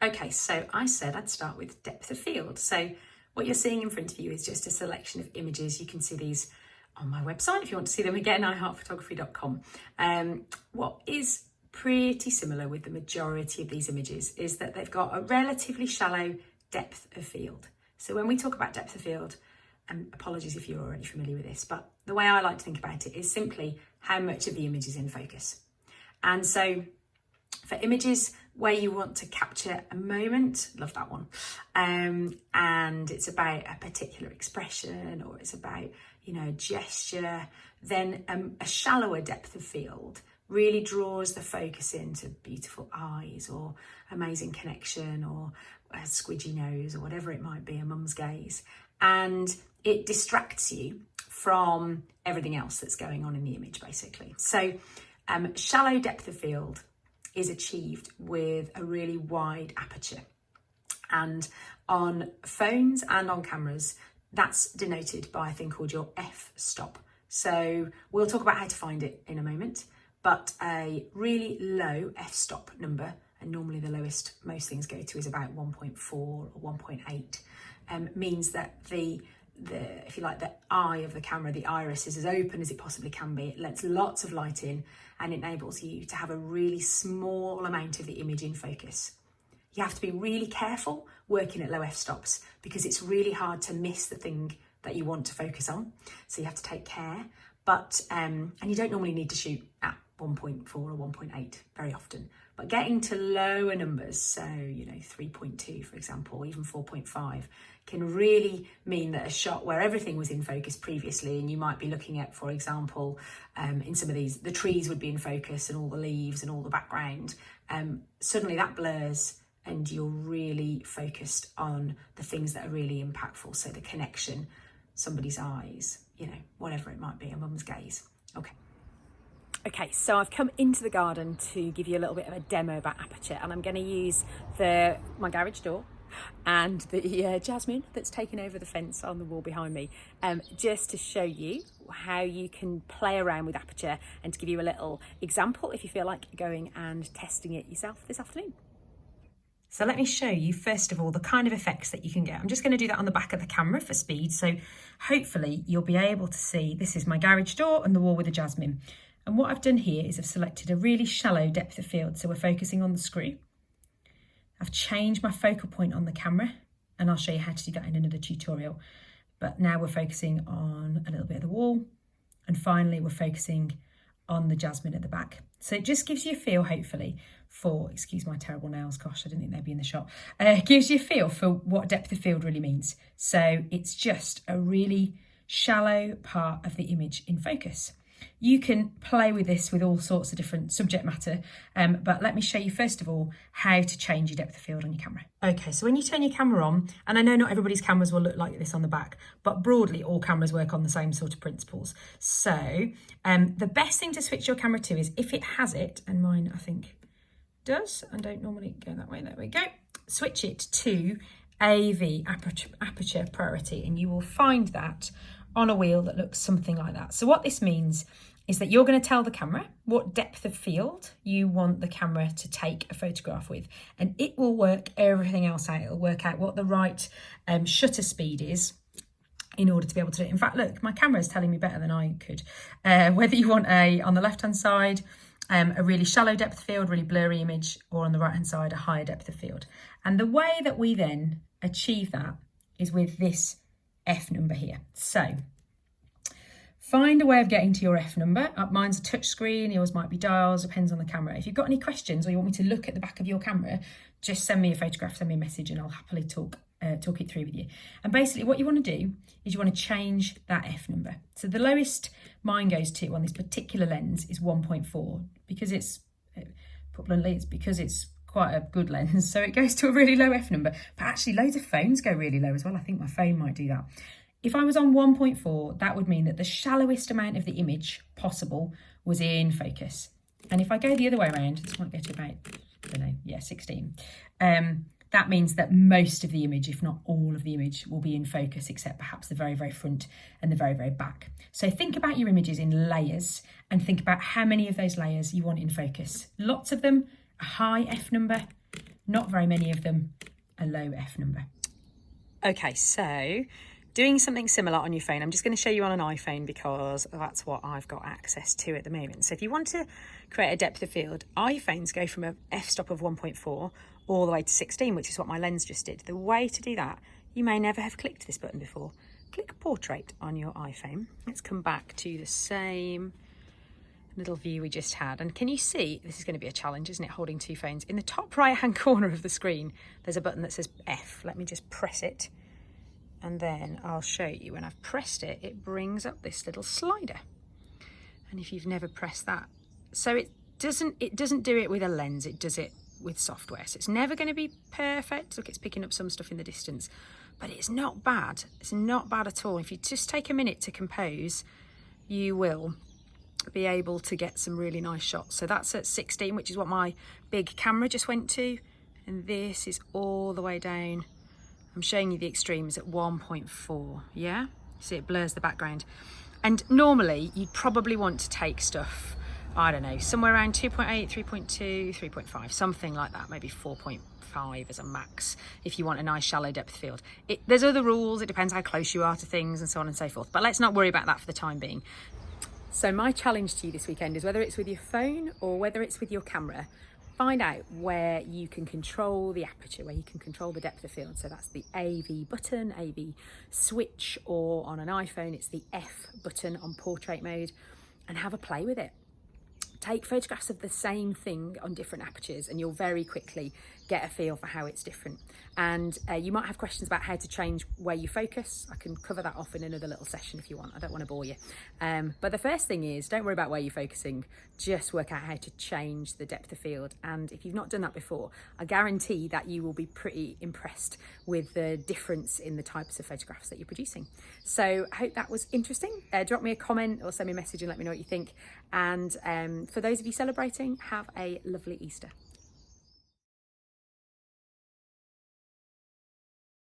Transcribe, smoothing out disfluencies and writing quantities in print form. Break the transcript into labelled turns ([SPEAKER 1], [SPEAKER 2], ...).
[SPEAKER 1] Okay, so I said I'd start with depth of field. So what you're seeing in front of you is just a selection of images. You can see these on my website if you want to see them again, eyehartphotography.com. What is pretty similar with the majority of these images is that they've got a relatively shallow depth of field. So when we talk about depth of field, and apologies if you're already familiar with this, but the way I like to think about it is simply how much of the image is in focus. And so for images where you want to capture a moment, love that one, and it's about a particular expression or it's about, a gesture, then a shallower depth of field really draws the focus into beautiful eyes or amazing connection or a squidgy nose or whatever it might be, a mum's gaze, and it distracts you from everything else that's going on in the image, basically. So shallow depth of field is achieved with a really wide aperture, and on phones and on cameras that's denoted by a thing called your f-stop. So we'll talk about how to find it in a moment, but a really low f-stop number, and normally the lowest most things go to is about 1.4 or 1.8, means that the if you like, the eye of the camera, the iris, is as open as it possibly can be. It lets lots of light in and enables you to have a really small amount of the image in focus. You have to be really careful working at low f-stops because it's really hard to miss the thing that you want to focus on. So you have to take care, but and you don't normally need to shoot at 1.4 or 1.8 very often, but getting to lower numbers, so 3.2 for example, or even 4.5, can really mean that a shot where everything was in focus previously, and you might be looking at, for example, in some of these, the trees would be in focus and all the leaves and all the background, suddenly that blurs and you're really focused on the things that are really impactful. So the connection, somebody's eyes, whatever it might be, a mum's gaze. Okay, so I've come into the garden to give you a little bit of a demo about aperture, and I'm going to use my garage door and the jasmine that's taken over the fence on the wall behind me, just to show you how you can play around with aperture and to give you a little example if you feel like going and testing it yourself this afternoon. So let me show you first of all the kind of effects that you can get. I'm just going to do that on the back of the camera for speed, so hopefully you'll be able to see. This is my garage door and the wall with the jasmine. And what I've done here is I've selected a really shallow depth of field, so we're focusing on the screw. I've changed my focal point on the camera, and I'll show you how to do that in another tutorial. But now we're focusing on a little bit of the wall, and finally we're focusing on the jasmine at the back. So it just gives you a feel, hopefully, for, excuse my terrible nails, gosh, I didn't think they'd be in the shot. It gives you a feel for what depth of field really means. So it's just a really shallow part of the image in focus. You can play with this with all sorts of different subject matter, but let me show you first of all how to change your depth of field on your camera. Okay, so when you turn your camera on, and I know not everybody's cameras will look like this on the back, but broadly all cameras work on the same sort of principles. So the best thing to switch your camera to is, if it has it, and mine I think does, and don't normally go that way, there we go, switch it to AV, aperture priority, and you will find that on a wheel that looks something like that. So what this means is that you're going to tell the camera what depth of field you want the camera to take a photograph with, and it will work everything else out. It'll work out what the right shutter speed is in order to be able to do it. In fact, look, my camera is telling me better than I could. Whether you want on the left-hand side, a really shallow depth of field, really blurry image, or on the right-hand side, a higher depth of field. And the way that we then achieve that is with this F number here. So find a way of getting to your F number. Mine's a touch screen, yours might be dials, depends on the camera. If you've got any questions or you want me to look at the back of your camera, just send me a photograph, send me a message, and I'll happily talk it through with you. And basically what you want to do is you want to change that F number. So the lowest mine goes to on this particular lens is 1.4, because it's, put bluntly, it's because it's quite a good lens, so it goes to a really low F number. But actually loads of phones go really low as well. I think my phone might do that. If I was on 1.4, that would mean that the shallowest amount of the image possible was in focus. And if I go the other way around, this might go to about, I don't know, yeah, 16. That means that most of the image, if not all of the image, will be in focus, except perhaps the very, very front and the very, very back. So think about your images in layers and think about how many of those layers you want in focus. Lots of them, a high F number, Not very many of them a low F number. Okay, so doing something similar on your phone. I'm just going to show you on an iPhone because that's what I've got access to at the moment. So if you want to create a depth of field, iPhones go from a f-stop of 1.4 all the way to 16, which is what my lens just did. The way to do that, you may never have clicked this button before. Click Portrait on your iPhone. Let's come back to the same little view we just had. And can you see, this is going to be a challenge, isn't it, holding two phones? In the top right hand corner of the screen, there's a button that says F. Let me just press it. And then I'll show you when I've pressed it, it brings up this little slider. And if you've never pressed that, so it doesn't do it with a lens, it does it with software. So it's never going to be perfect. Look, it's picking up some stuff in the distance, but it's not bad. It's not bad at all. If you just take a minute to compose, you will be able to get some really nice shots. So that's at 16, which is what my big camera just went to. And this is all the way down. I'm showing you the extremes at 1.4, yeah? See, it blurs the background. And normally, you'd probably want to take stuff, I don't know, somewhere around 2.8, 3.2, 3.5, something like that, maybe 4.5 as a max, if you want a nice shallow depth field. There's other rules, it depends how close you are to things and so on and so forth, but let's not worry about that for the time being. So my challenge to you this weekend is whether it's with your phone or whether it's with your camera, find out where you can control the aperture, where you can control the depth of field. So that's the AV button, AV switch, or on an iPhone, it's the F button on portrait mode, and have a play with it. Take photographs of the same thing on different apertures and you'll very quickly get a feel for how it's different. And you might have questions about how to change where you focus. I can cover that off in another little session if you want. I don't want to bore you. But the first thing is, don't worry about where you're focusing. Just work out how to change the depth of field. And if you've not done that before, I guarantee that you will be pretty impressed with the difference in the types of photographs that you're producing. So I hope that was interesting. Drop me a comment or send me a message and let me know what you think. And for those of you celebrating, have a lovely Easter.